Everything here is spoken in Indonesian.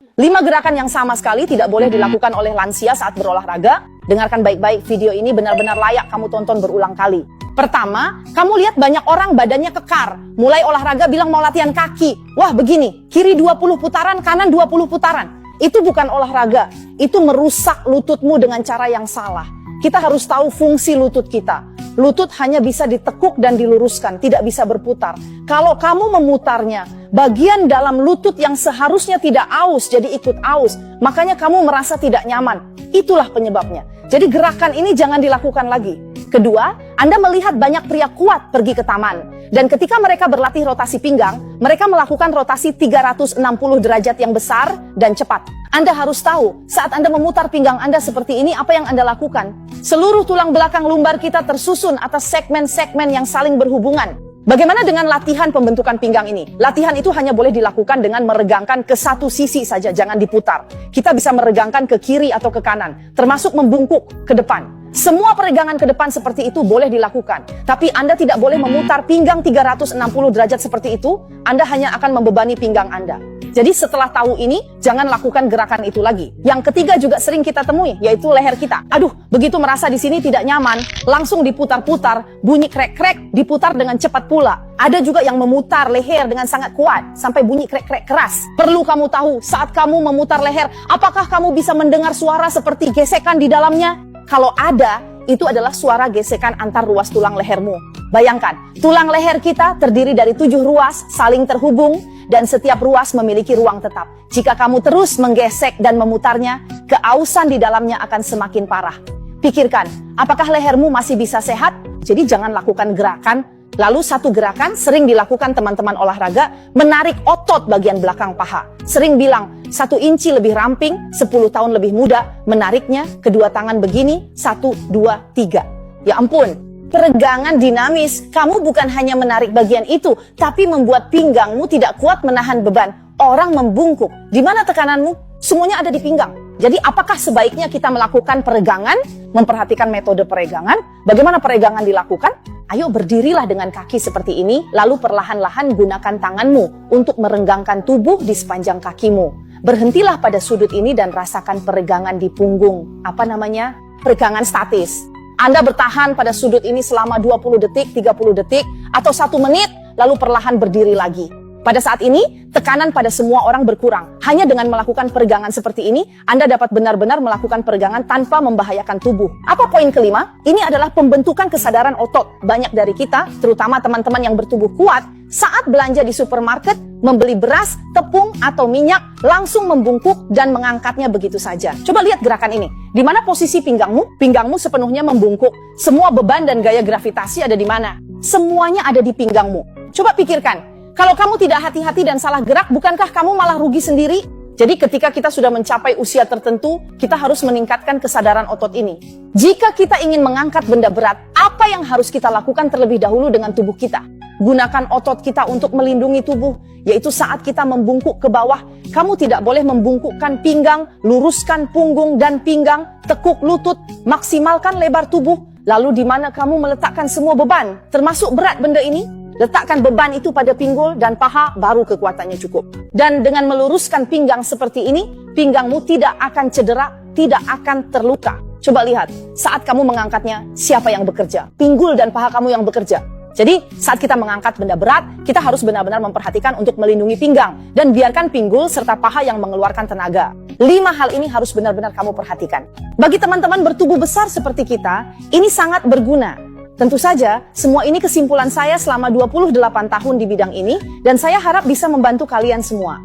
5 gerakan yang sama sekali tidak boleh dilakukan oleh lansia saat berolahraga. Dengarkan baik-baik, video ini benar-benar layak kamu tonton berulang kali. Pertama, kamu lihat banyak orang badannya kekar. Mulai olahraga bilang mau latihan kaki. Wah begini, kiri 20 putaran, kanan 20 putaran. Itu bukan olahraga, itu merusak lututmu dengan cara yang salah. Kita harus tahu fungsi lutut kita. Lutut hanya bisa ditekuk dan diluruskan, tidak bisa berputar. Kalau kamu memutarnya, bagian dalam lutut yang seharusnya tidak aus jadi ikut aus. Makanya kamu merasa tidak nyaman. Itulah penyebabnya. Jadi gerakan ini jangan dilakukan lagi. Kedua, Anda melihat banyak pria kuat pergi ke taman. Dan ketika mereka berlatih rotasi pinggang, mereka melakukan rotasi 360 derajat yang besar dan cepat. Anda harus tahu, saat Anda memutar pinggang Anda seperti ini, apa yang Anda lakukan? Seluruh tulang belakang lumbar kita tersusun atas segmen-segmen yang saling berhubungan. Bagaimana dengan latihan pembentukan pinggang ini? Latihan itu hanya boleh dilakukan dengan meregangkan ke satu sisi saja, jangan diputar. Kita bisa meregangkan ke kiri atau ke kanan, termasuk membungkuk ke depan. Semua peregangan ke depan seperti itu boleh dilakukan. Tapi Anda tidak boleh memutar pinggang 360 derajat seperti itu. Anda hanya akan membebani pinggang Anda. Jadi setelah tahu ini, jangan lakukan gerakan itu lagi. Yang ketiga juga sering kita temui, yaitu leher kita. Aduh, begitu merasa di sini tidak nyaman, langsung diputar-putar, bunyi krek-krek, diputar dengan cepat pula. Ada juga yang memutar leher dengan sangat kuat, sampai bunyi krek-krek keras. Perlu kamu tahu, saat kamu memutar leher, apakah kamu bisa mendengar suara seperti gesekan di dalamnya? Kalau ada, itu adalah suara gesekan antar ruas tulang lehermu. Bayangkan, tulang leher kita terdiri dari 7 ruas saling terhubung dan setiap ruas memiliki ruang tetap. Jika kamu terus menggesek dan memutarnya, keausan di dalamnya akan semakin parah. Pikirkan, apakah lehermu masih bisa sehat? Jadi jangan lakukan gerakan. Lalu satu gerakan sering dilakukan teman-teman olahraga, menarik otot bagian belakang paha. Sering bilang, 1 inci lebih ramping, 10 tahun lebih muda, menariknya, kedua tangan begini, 1, 2, 3. Ya ampun, peregangan dinamis. Kamu bukan hanya menarik bagian itu, tapi membuat pinggangmu tidak kuat menahan beban. Orang membungkuk. Di mana tekananmu? Semuanya ada di pinggang. Jadi apakah sebaiknya kita melakukan peregangan? Memperhatikan metode peregangan. Bagaimana peregangan dilakukan? Ayo berdirilah dengan kaki seperti ini, lalu perlahan-lahan gunakan tanganmu untuk merenggangkan tubuh di sepanjang kakimu. Berhentilah pada sudut ini dan rasakan peregangan di punggung. Apa namanya? Peregangan statis. Anda bertahan pada sudut ini selama 20 detik, 30 detik, atau 1 menit, lalu perlahan berdiri lagi. Pada saat ini, tekanan pada semua orang berkurang. Hanya dengan melakukan peregangan seperti ini, Anda dapat benar-benar melakukan peregangan tanpa membahayakan tubuh. Apa poin kelima? Ini adalah pembentukan kesadaran otot. Banyak dari kita, terutama teman-teman yang bertubuh kuat, saat belanja di supermarket, membeli beras, tepung, atau minyak, langsung membungkuk dan mengangkatnya begitu saja. Coba lihat gerakan ini. Di mana posisi pinggangmu? Pinggangmu sepenuhnya membungkuk. Semua beban dan gaya gravitasi ada di mana? Semuanya ada di pinggangmu. Coba pikirkan. Kalau kamu tidak hati-hati dan salah gerak, bukankah kamu malah rugi sendiri? Jadi ketika kita sudah mencapai usia tertentu, kita harus meningkatkan kesadaran otot ini. Jika kita ingin mengangkat benda berat, apa yang harus kita lakukan terlebih dahulu dengan tubuh kita? Gunakan otot kita untuk melindungi tubuh, yaitu saat kita membungkuk ke bawah, kamu tidak boleh membungkukkan pinggang, luruskan punggung dan pinggang, tekuk lutut, maksimalkan lebar tubuh. Lalu di mana kamu meletakkan semua beban, termasuk berat benda ini? Letakkan beban itu pada pinggul dan paha, baru kekuatannya cukup. Dan dengan meluruskan pinggang seperti ini, pinggangmu tidak akan cedera, tidak akan terluka. Coba lihat, saat kamu mengangkatnya, siapa yang bekerja? Pinggul dan paha kamu yang bekerja. Jadi, saat kita mengangkat benda berat, kita harus benar-benar memperhatikan untuk melindungi pinggang. Dan biarkan pinggul serta paha yang mengeluarkan tenaga. 5 hal ini harus benar-benar kamu perhatikan. Bagi teman-teman bertubuh besar seperti kita, ini sangat berguna. Tentu saja, semua ini kesimpulan saya selama 28 tahun di bidang ini, dan saya harap bisa membantu kalian semua.